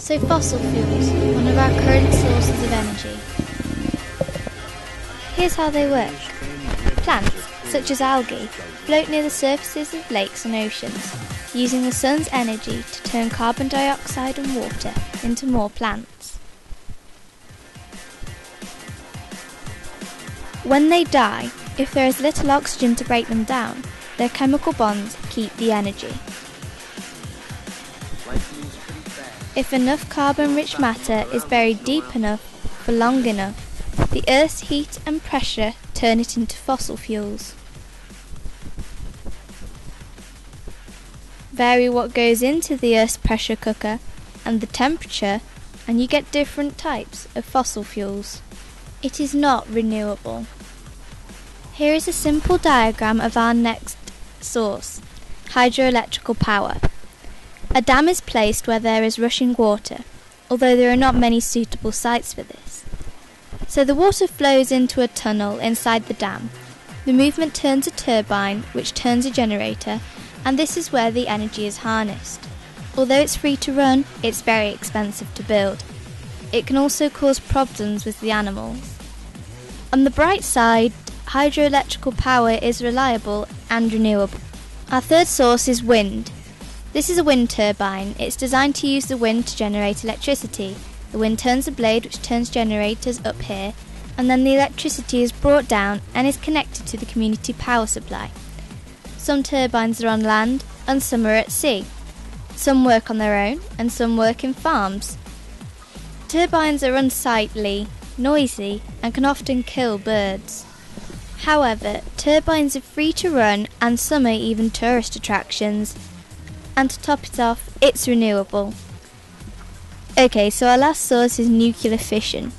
So fossil fuels, one of our current sources of energy. Here's how they work. Plants, such as algae, float near the surfaces of lakes and oceans, using the sun's energy to turn carbon dioxide and water into more plants. When they die, if there is little oxygen to break them down, their chemical bonds keep the energy. If enough carbon-rich matter is buried deep enough for long enough, the Earth's heat and pressure turn it into fossil fuels. Vary what goes into the Earth's pressure cooker and the temperature, and you get different types of fossil fuels. It is not renewable. Here is a simple diagram of our next source, hydroelectrical power. A dam is placed where there is rushing water, although there are not many suitable sites for this. So the water flows into a tunnel inside the dam. The movement turns a turbine, which turns a generator, and this is where the energy is harnessed. Although it's free to run, it's very expensive to build. It can also cause problems with the animals. On the bright side, hydroelectrical power is reliable and renewable. Our third source is wind. This is a wind turbine. It's designed to use the wind to generate electricity. The wind turns a blade which turns generators up here, and then the electricity is brought down and is connected to the community power supply. Some turbines are on land and some are at sea. Some work on their own and some work in farms. Turbines are unsightly, noisy, and can often kill birds. However, turbines are free to run and some are even tourist attractions. And to top it off, it's renewable. Okay, so our last source is nuclear fission.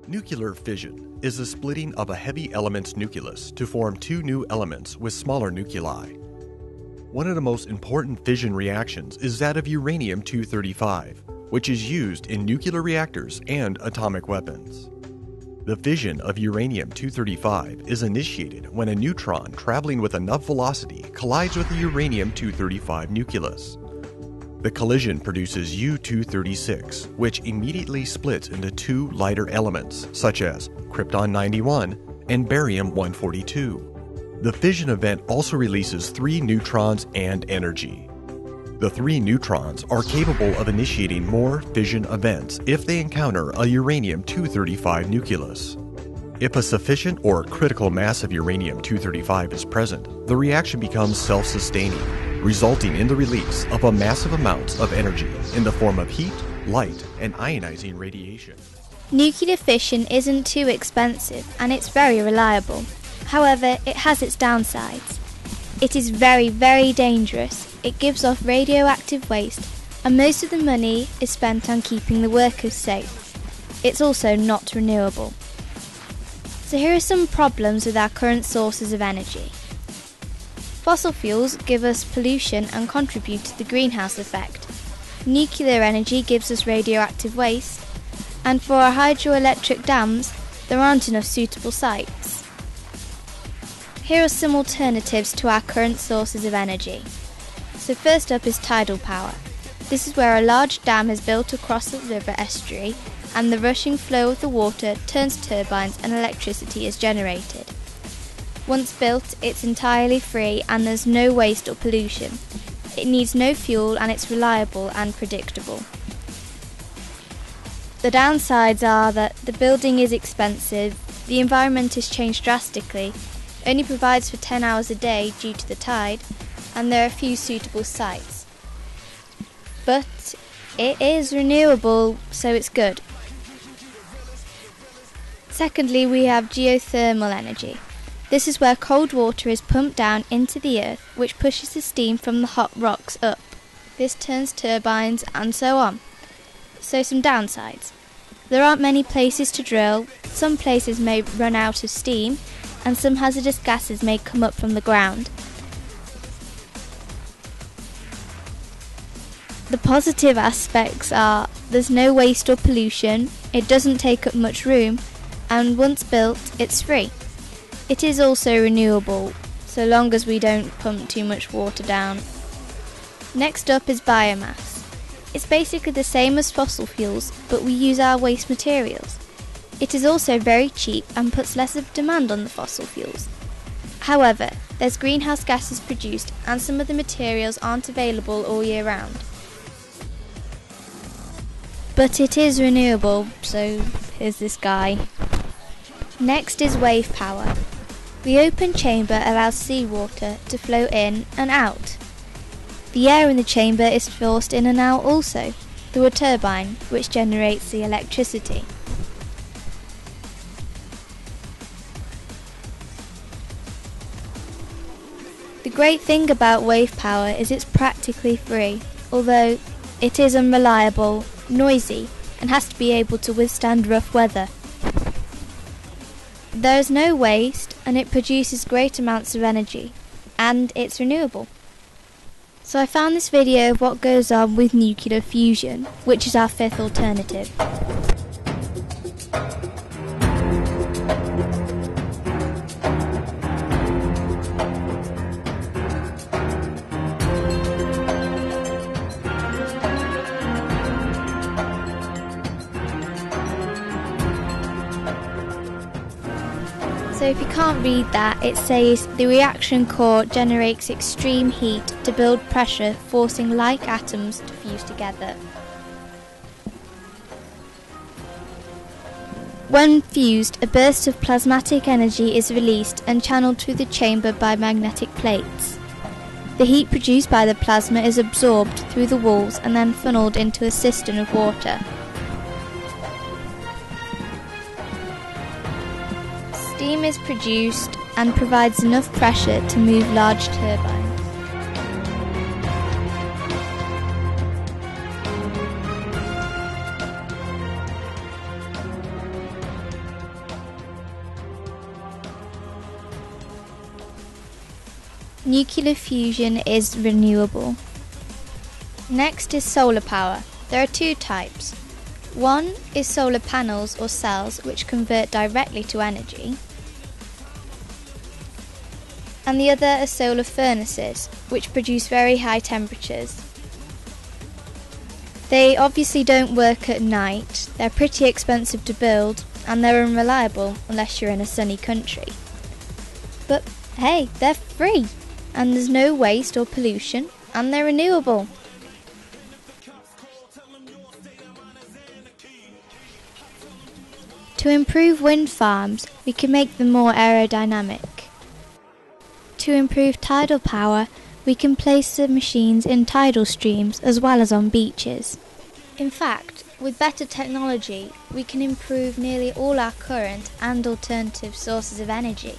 Nuclear fission is the splitting of a heavy element's nucleus to form two new elements with smaller nuclei. One of the most important fission reactions is that of uranium-235, which is used in nuclear reactors and atomic weapons. The fission of uranium-235 is initiated when a neutron traveling with enough velocity collides with the uranium-235 nucleus. The collision produces U-236, which immediately splits into two lighter elements, such as krypton-91 and barium-142. The fission event also releases 3 neutrons and energy. The 3 neutrons are capable of initiating more fission events if they encounter a uranium-235 nucleus. If a sufficient or critical mass of uranium-235 is present, the reaction becomes self-sustaining, resulting in the release of a massive amount of energy in the form of heat, light, and ionizing radiation. Nuclear fission isn't too expensive and it's very reliable. However, it has its downsides. It is very, very dangerous. It gives off radioactive waste, and most of the money is spent on keeping the workers safe. It's also not renewable. So here are some problems with our current sources of energy. Fossil fuels give us pollution and contribute to the greenhouse effect. Nuclear energy gives us radioactive waste, and for our hydroelectric dams, there aren't enough suitable sites. Here are some alternatives to our current sources of energy. So first up is tidal power. This is where a large dam is built across the river estuary and the rushing flow of the water turns turbines and electricity is generated. Once built, it's entirely free and there's no waste or pollution. It needs no fuel and it's reliable and predictable. The downsides are that the building is expensive, the environment has changed drastically, only provides for 10 hours a day due to the tide, and there are few suitable sites. But it is renewable, so it's good. Secondly, we have geothermal energy. This is where cold water is pumped down into the earth, which pushes the steam from the hot rocks up. This turns turbines and so on. So some downsides. There aren't many places to drill, some places may run out of steam, and some hazardous gases may come up from the ground. The positive aspects are there's no waste or pollution, it doesn't take up much room, and once built, it's free. It is also renewable, so long as we don't pump too much water down. Next up is biomass. It's basically the same as fossil fuels, but we use our waste materials. It is also very cheap and puts less of demand on the fossil fuels. However, there's greenhouse gases produced and some of the materials aren't available all year round. But it is renewable, so here's this guy. Next is wave power. The open chamber allows seawater to flow in and out. The air in the chamber is forced in and out also, through a turbine, which generates the electricity. The great thing about wave power is it's practically free, although it is unreliable, noisy, and has to be able to withstand rough weather. There is no waste, and it produces great amounts of energy, and it's renewable. So I found this video of what goes on with nuclear fusion, which is our fifth alternative. So if you can't read that, it says the reaction core generates extreme heat to build pressure, forcing like atoms to fuse together. When fused, a burst of plasmatic energy is released and channeled through the chamber by magnetic plates. The heat produced by the plasma is absorbed through the walls and then funneled into a cistern of water. Steam is produced and provides enough pressure to move large turbines. Nuclear fusion is renewable. Next is solar power. There are two types. One is solar panels or cells which convert directly to energy, and the other are solar furnaces which produce very high temperatures. They obviously don't work at night, they're pretty expensive to build, and they're unreliable unless you're in a sunny country. But hey, they're free, and there's no waste or pollution, and they're renewable. To improve wind farms, we can make them more aerodynamic. To improve tidal power, we can place the machines in tidal streams as well as on beaches. In fact, with better technology, we can improve nearly all our current and alternative sources of energy.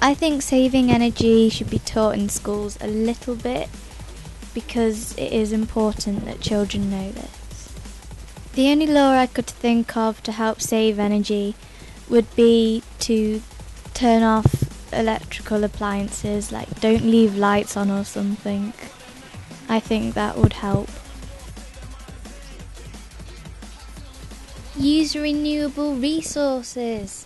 I think saving energy should be taught in schools a little bit, because it is important that children know this. The only law I could think of to help save energy would be to turn off electrical appliances, like don't leave lights on or something. I think that would help. Use renewable resources.